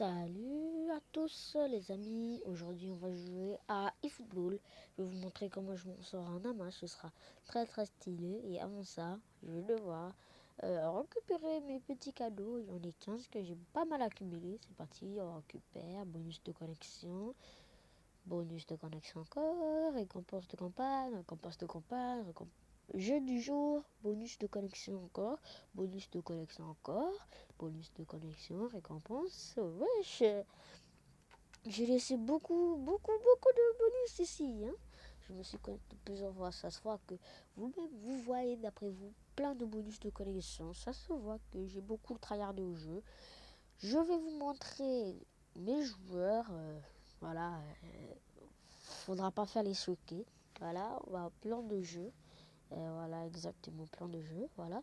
Salut à tous les amis, aujourd'hui on va jouer à eFootball. Je vais vous montrer comment je m'en sors en un match, ce sera très stylé. Et avant ça, je vais devoir récupérer mes petits cadeaux. J'en ai 15 que j'ai pas mal accumulé. C'est parti, on récupère, bonus de connexion encore, récompense de campagne, jeu du jour, bonus de connexion encore, bonus de connexion encore, bonus de connexion, récompense. Wesh, j'ai laissé beaucoup de bonus ici. Hein. Je me suis connecté plusieurs fois. Ça se voit que vous-même, vous voyez d'après vous plein de bonus de connexion. Ça se voit que j'ai beaucoup tryhardé au jeu. Je vais vous montrer mes joueurs. Voilà, faudra pas faire les choquer. Voilà, on va plein de jeux. Voilà, exactement, plein de jeux. Voilà.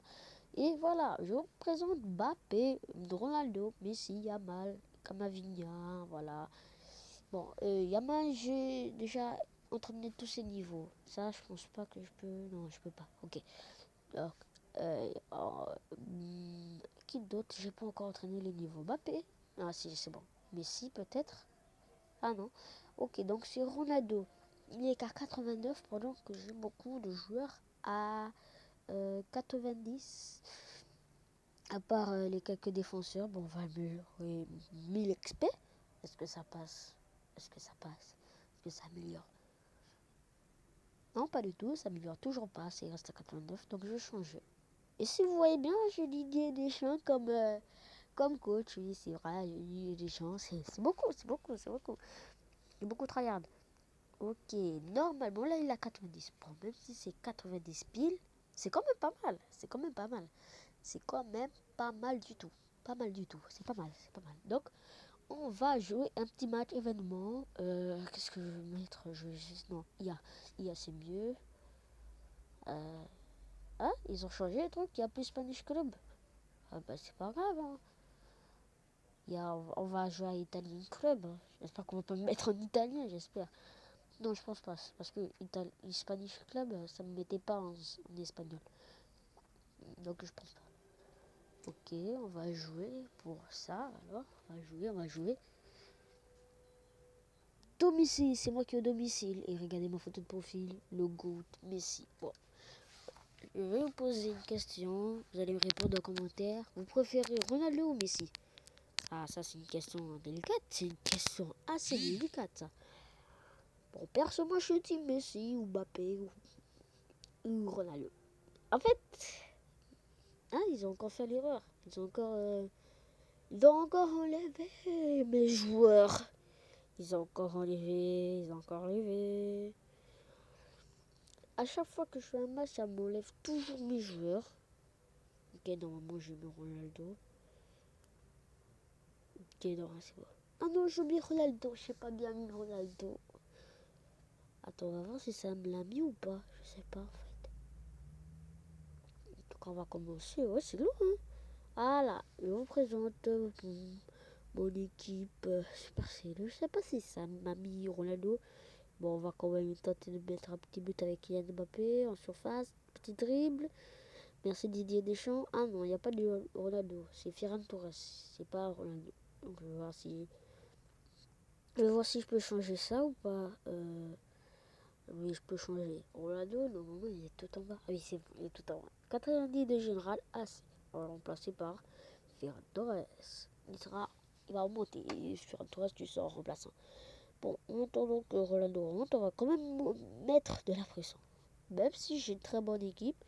Et voilà, je vous présente Mbappé, Ronaldo, Messi, Yamal, Camavinga, voilà. Bon, Yamal, j'ai déjà entraîné tous ces niveaux. Ça, je pense pas que je peux. Non, je peux pas. Ok. Alors, qui d'autre? J'ai pas encore entraîné les niveaux. Mbappé. Ah, si, c'est bon. Messi, peut-être. Ah non. Ok, donc c'est Ronaldo. Il est qu'à 89 pendant que j'ai beaucoup de joueurs à 90. À part les quelques défenseurs, bon, 20 000 et 1000 XP. Est-ce que ça passe? Est-ce que ça passe? Est-ce que ça améliore? Non, pas du tout, ça améliore toujours pas, c'est reste à 89, donc je vais changer. Et si vous voyez bien, j'ai Didier Deschamps comme coach, oui, c'est vrai, j'ai Didier Deschamps, c'est beaucoup, j'ai beaucoup tryhard. Ok, normalement, là, il a 90. Bon, même si c'est 90 piles, c'est quand même pas mal, c'est quand même pas mal du tout. Pas mal du tout, c'est pas mal, c'est pas mal. Donc, on va jouer un petit match événement. Qu'est-ce que je vais mettre? Non, IA c'est mieux. Ah, ils ont changé le truc, il n'y a plus Spanish Club. Ah bah c'est pas grave. Hein. On va jouer à Italian Club. J'espère qu'on va pas me mettre en italien, j'espère. Non, je pense pas. Parce que Spanish Club, ça me mettait pas en espagnol. Donc je pense pas. Ok, on va jouer pour ça. Alors, on va jouer. Domicile, c'est moi qui ai au domicile. Et regardez ma photo de profil, le GOAT, Messi. Bon, je vais vous poser une question. Vous allez me répondre en commentaire. Vous préférez Ronaldo ou Messi? Ah, ça, c'est une question délicate. C'est une question assez délicate, ça. Bon, perso, moi, je suis team Messi ou Mbappé ou Ronaldo. En fait, hein, ils ont encore fait l'erreur. Ils ont encore enlevé mes joueurs. Ils ont encore enlevé. À chaque fois que je fais un match, ça m'enlève toujours mes joueurs. Ok, normalement, j'ai mis Ronaldo. Ok, non, c'est bon. Ah non, j'ai mis Ronaldo. Je sais pas bien mis Ronaldo. Attends, on va voir si ça me l'a mis ou pas. Je sais pas, en fait. Donc, on va commencer. Ouais, c'est long, hein. Voilà, je vous présente mon équipe. Super Je sais pas si ça m'a mis Ronaldo. Bon, on va quand même tenter de mettre un petit but avec Kylian Mbappé en surface. Petit dribble. Merci Didier Deschamps. Ah non, il n'y a pas de Ronaldo. C'est Ferran Torres. C'est pas Ronaldo. Donc je vais voir si je peux changer ça ou pas. Oui, je peux changer. Ronaldo, normalement, il est tout en bas. Ah oui, c'est bon, il est tout en bas. 90 de général AC. On va le remplacer par Ferran Torres. Il va remonter. Et Ferran Torres, tu sors en remplaçant. Bon, en attendant que Ronaldo rentre, on va quand même mettre de la pression. Même si j'ai une très bonne équipe,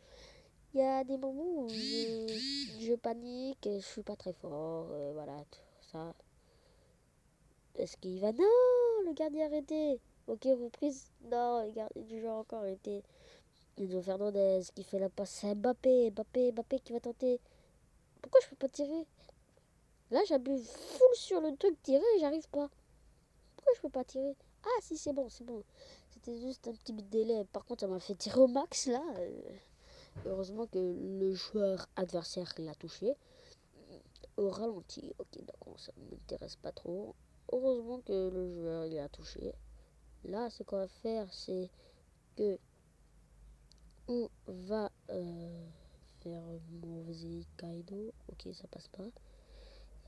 il y a des moments où je panique, et je suis pas très fort, voilà, tout ça. Est-ce qu'il va? Non, le gardien arrêté. Ok, reprise. Non, le gardien du jeu encore arrêté. Enzo Fernandez qui fait la passe à Mbappé qui va tenter. Pourquoi je peux pas tirer? Là, j'appuie full sur le truc tirer et j'arrive pas. Pourquoi je peux pas tirer? Ah, si, c'est bon, c'est bon. C'était juste un petit délai. Par contre, ça m'a fait tirer au max là. Heureusement que le joueur adversaire l'a touché. Au ralenti. Ok, d'accord, ça ne m'intéresse pas trop. Heureusement que le joueur il a touché. Là, ce qu'on va faire, c'est que on va faire mauvais Kaido. Ok, ça passe pas.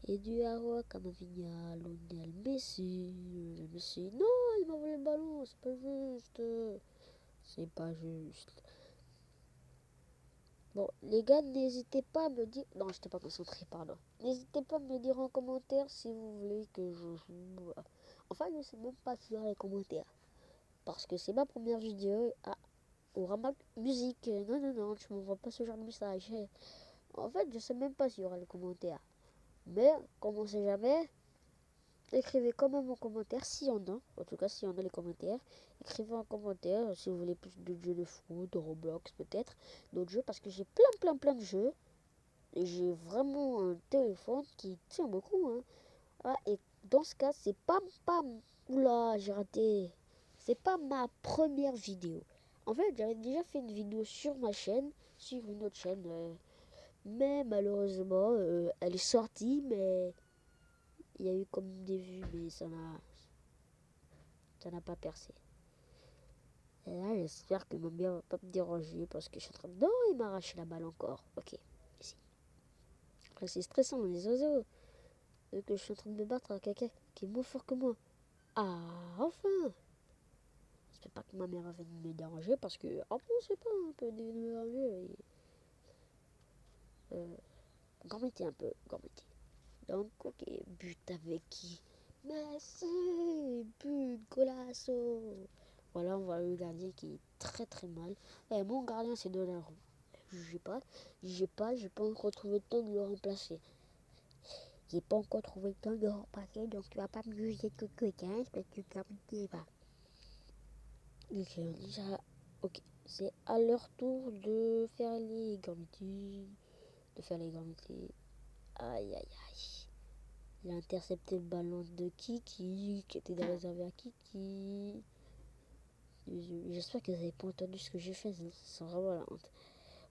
Et du Aroa, Camavinga, Lionel Messi. Messi, non, il m'a volé le ballon, c'est pas juste. C'est pas juste. Bon, les gars, n'hésitez pas à me dire. Non, j'étais pas concentré, pardon. N'hésitez pas à me dire en commentaire si vous voulez que je joue. Enfin, je sais même pas si dans les commentaires. Parce que c'est ma première vidéo. Ah, au ramak musique. Non, non, non, tu m'envoies pas ce genre de message. En fait, je sais même pas s'il y aura les commentaires. Mais, comme on sait jamais, écrivez quand même en commentaire s'il y en a. En tout cas, s'il y en a les commentaires. Écrivez en commentaire si vous voulez plus de jeux de foot, de Roblox peut-être. D'autres jeux parce que j'ai plein de jeux. Et j'ai vraiment un téléphone qui tient beaucoup. Hein. Ah, et dans ce cas, c'est pas. Oula, j'ai raté. C'est pas ma première vidéo. En fait, j'avais déjà fait une vidéo sur ma chaîne, sur une autre chaîne. Mais malheureusement, elle est sortie, mais il y a eu comme des vues, mais ça n'a pas percé. Et là, j'espère que ma mère va pas me déranger parce que je suis en train de... Non, il m'a arraché la balle encore. Ok, ici. Après, c'est stressant, les oiseaux. Que je suis en train de me battre avec quelqu'un qui est moins fort que moi. Ah, enfin! J'espère pas que ma mère va venir me déranger parce que, en plus, c'est pas un peu déranger. Gormiti un peu, Gormiti. Donc, ok, but avec qui? Messi, but, golasso. Voilà, on voit le gardien qui est très mal. Et mon gardien, c'est Donnarumma. J'ai pas encore trouvé le temps de le remplacer. J'ai pas encore trouvé le temps de le remplacer, donc tu vas pas me juger tout de suite, hein, parce que Gormiti va. Ok, déjà, ok, c'est à leur tour de faire les Gormiti. Aïe, aïe, aïe. Il a intercepté le ballon de Kiki, qui était réservé à Kiki. J'espère que vous n'avez pas entendu ce que j'ai fait, c'est vraiment la honte.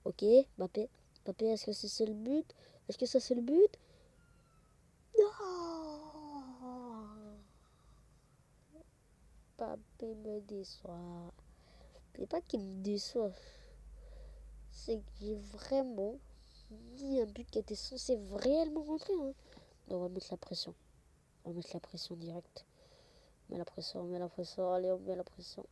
Ok, Mbappé. Mbappé, est-ce que c'est ça le but? Est-ce que ça c'est le but? Non! Mbappé me déçoit. C'est pas qu'il me déçoit, c'est que j'ai vraiment mis un but qui était censé réellement rentrer. Hein. On va mettre la pression. On va mettre la pression directe. On met la pression, allez, on met la pression.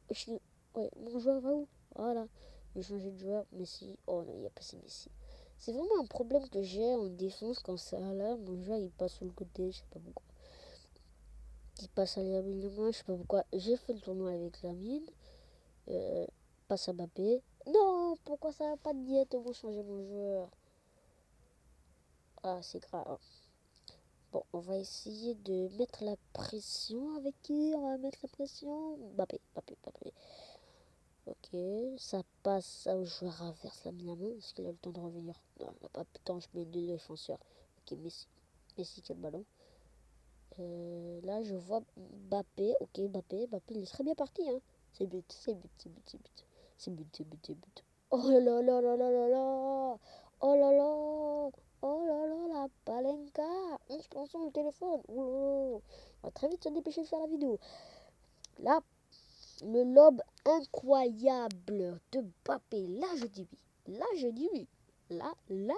Ouais, mon joueur va où? Voilà. J'ai changé de joueur. Messi. Oh non, il n'y a pas si Messi. C'est vraiment un problème que j'ai en défense quand ça là. Mon joueur il passe sur le côté, je sais pas pourquoi. Il passe à Lamine, je sais pas pourquoi. J'ai fait le tournoi avec Lamine. Euh, Passe à Mbappé. Non, pourquoi ça va pas de diète pour changer mon joueur? Ah, c'est grave. Bon, on va essayer de mettre la pression avec qui? On va mettre la pression. Mbappé. Ok, ça passe au joueur inverse, la main. Est-ce qu'il a le temps de revenir? Non, il n'a pas le temps, je mets deux défenseurs. Ok, Messi qui a le ballon. Là, je vois Mbappé. Ok, Mbappé, il est très bien parti. Hein. C'est but. C'est but. Oh là là là là là là là. Oh là là. Oh là là, la palenka. 11% le téléphone. Oh là là. On va très vite se dépêcher de faire la vidéo. Là, le lob incroyable de Mbappé. Là, je dis oui. Là, je dis oui. Là, là,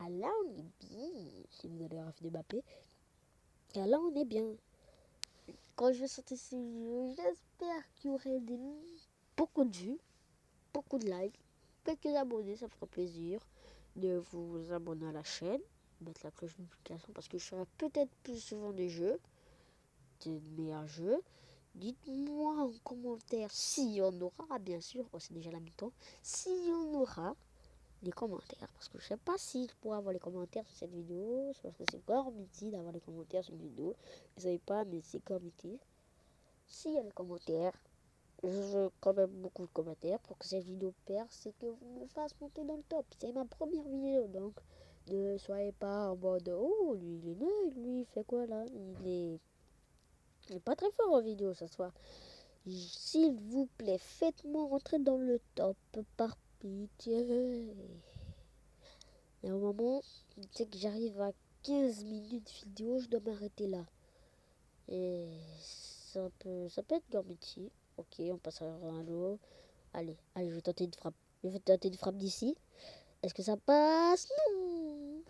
on est bien. Si vous avez raffiné Mbappé. Et là, on est bien. Quand je vais sortir ces vidéos, j'espère qu'il y aurait beaucoup de vues, beaucoup de likes, quelques abonnés. Ça fera plaisir de vous abonner à la chaîne, mettre la cloche de notification parce que je ferai peut-être plus souvent des jeux, des meilleurs jeux. Dites-moi en commentaire s'il y en aura, bien sûr. Oh, c'est déjà la mi-temps. S'il y en aura, les commentaires. Parce que je sais pas si je pourrais avoir les commentaires sur cette vidéo. C'est parce que c'est Gormiti d'avoir les commentaires sur une vidéo. Vous savez pas, mais c'est Gormiti. S'il y a les commentaires, je veux quand même beaucoup de commentaires pour que cette vidéo perce et que vous me fassiez monter dans le top. C'est ma première vidéo, donc ne soyez pas en mode oh, lui il est nul, lui il fait quoi là? Il est pas très fort en vidéo ce soir. S'il vous plaît, faites-moi rentrer dans le top par pitié. Et au moment, c'est que j'arrive à 15 minutes vidéo, je dois m'arrêter là. Et ça peut être Gormiti. Ok, on passe à Ronaldo. Allez, je vais tenter une frappe. Je vais tenter une frappe d'ici. Est-ce que ça passe? Non.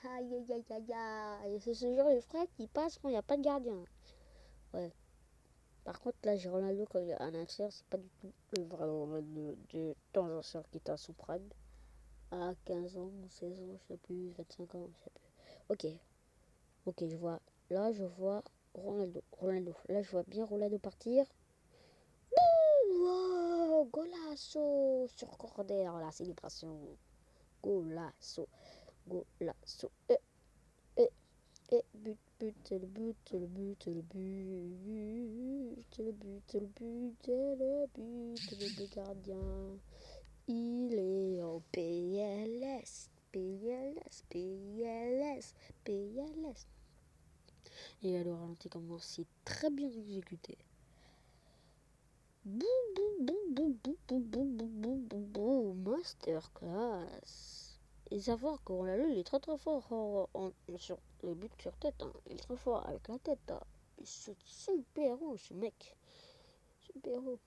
Aïe, aïe, aïe, aïe, aïe. C'est ce genre de frère qui passe quand il n'y a pas de gardien. Ouais. Par contre, là, j'ai Ronaldo quand il est à Nasser, c'est pas du tout le vrai Ronaldo de temps ancien qui était à son prime. À 15 ans, 16 ans, je sais plus, 25 ans, je sais plus. Ok, ok, je vois. Là, je vois Ronaldo. Ronaldo. Là, je vois bien Ronaldo partir. Wow, golasso sur corner, la célébration. Golasso, golasso. But, but, c'est le but, c'est le but, c'est le but, c'est le but, c'est le but, c'est le but, le gardien. Il est en PLS, PLS, PLS, PLS. Et le ralenti comment c'est très bien exécuté. Boum, boum, boum, boum, boum, boum, boum, boum, boum, boum, masterclass. Et savoir qu'on l'a lu, il est très très fort sur les buts sur tête. Hein. Il est très fort avec la tête. Hein. C'est super haut ce mec. Super haut.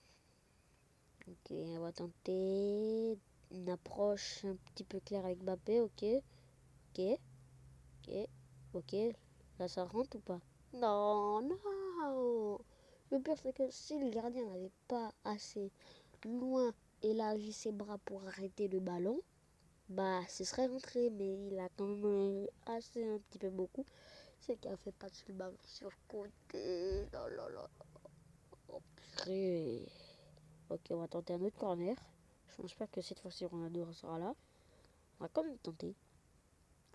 Ok, on va tenter une approche un petit peu claire avec Mbappé. Ok, ok, ok, ok. Là ça rentre ou pas? Non, non. Le pire c'est que si le gardien n'avait pas assez loin élargi ses bras pour arrêter le ballon, bah ce serait rentré, mais il a quand même assez un petit peu beaucoup. C'est qu'il a fait passer le ballon sur le côté. Non, non, non. Oh, purée. Ok, on va tenter un autre corner. J'espère que cette fois-ci Ronaldo sera là. On va quand même tenter.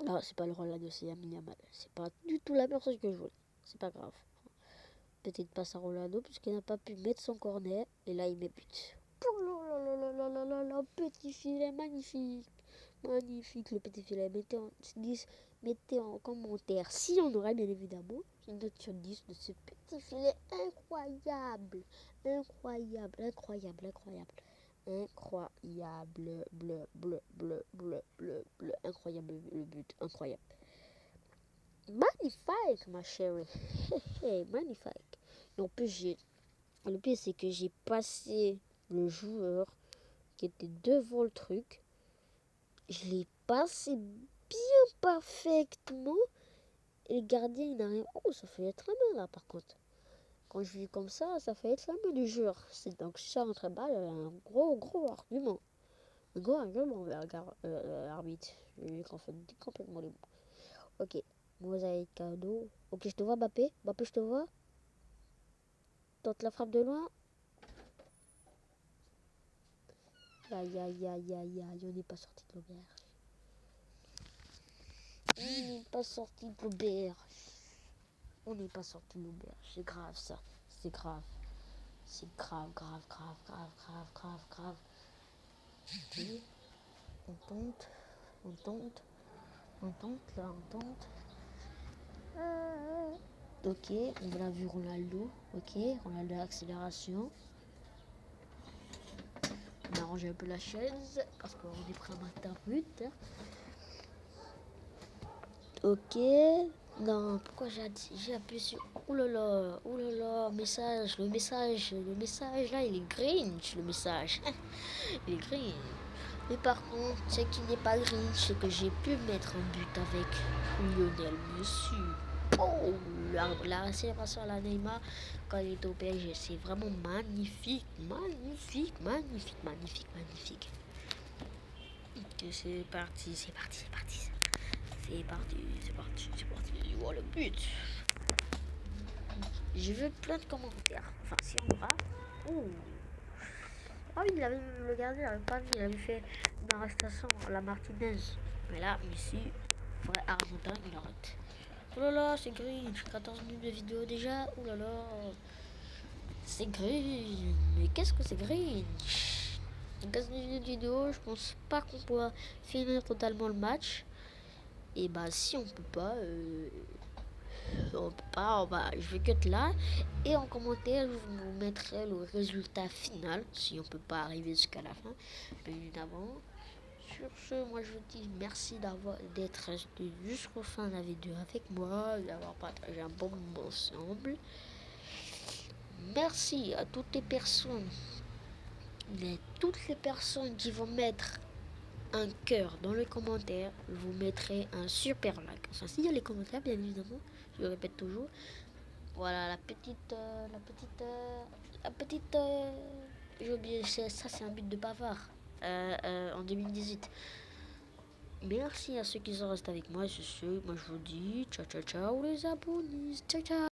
Ah, c'est pas le Ronaldo, c'est Lamine Yamal. C'est pas du tout la personne que je voulais. C'est pas grave. Petite passe à Ronaldo puisqu'il n'a pas pu mettre son corner. Et là, il met but. Oh là là là là là là, petit filet magnifique. Magnifique le petit filet. Mettez en commentaire si on aurait bien évidemment une note sur 10 de ce petit filet incroyable. Incroyable, incroyable, incroyable. Incroyable, bleu, bleu, bleu, bleu, bleu, bleu, incroyable le but, incroyable. Magnifique, ma chérie. Magnifique. En plus, le pire, c'est que j'ai passé le joueur qui était devant le truc. Je l'ai passé bien parfaitement. Et le gardien, il n'a rien. Oh, ça fait être la main là, par contre. Quand je vis comme ça fait être la main du joueur. C'est donc si ça rentre bas, il y a un gros argument. Un gros argument vers l'arbitre. Je lui ai complètement les mots. Ok. Mosaïque cadeau. Ok, je te vois, Mbappé. Mbappé, je te vois. Tente la frappe de loin. Aïe, aïe, aïe, aïe, aïe. On n'est pas sorti de l'auberge. On n'est pas sorti de l'auberge. On n'est pas sorti de l'auberge. C'est grave, ça. C'est grave. C'est grave, grave, grave, grave, grave, grave, grave. Ok. On tente. On tente. On tente, là, on tente. Ok, on a vu Ronaldo. Ok, Ronaldo accélération. On a rangé un peu la chaise parce qu'on est prêt à matin but. Ok. Non, pourquoi j'ai appuyé sur... Oh là là, message, le message là, il est Grinch, le message. Il est Grinch. Mais par contre, ce qui n'est pas Grinch, c'est que j'ai pu mettre un but avec Lionel Messi. Oh, la célébration à la Neymar quand il était au PSG, c'est vraiment magnifique, magnifique, magnifique, magnifique, magnifique. Ok, c'est parti, c'est parti, c'est parti. C'est parti, c'est parti, c'est parti. Oh, le but. Je veux plein de commentaires. Enfin, si on aura. Ouh. Ah oui, le gardien, il avait pas vu. Il avait fait une arrestation à la Martinez. Mais là, ici, vrai argentin, il arrête. Oh là là, c'est Grinch. 14 minutes de vidéo déjà. Oh là là. C'est Grinch. Mais qu'est-ce que c'est Grinch? 15 minutes de vidéo, je pense pas qu'on pourra finir totalement le match. Et bah, si on peut pas. On peut pas, je vais cut là et en commentaire je vous mettrai le résultat final si on peut pas arriver jusqu'à la fin, bien évidemment. Sur ce, moi je vous dis merci d'être resté jusqu'au fin de la vidéo avec moi, d'avoir partagé un bon moment ensemble. Merci à toutes les personnes qui vont mettre un cœur dans les commentaires, je vous mettrai un super like. Enfin, s'il y a les commentaires, bien évidemment, je le répète toujours. Voilà, j'ai oublié, ça c'est un but de bavard en 2018. Merci à ceux qui sont restés avec moi. Moi je vous dis ciao ciao ciao les abonnés. Ciao ciao.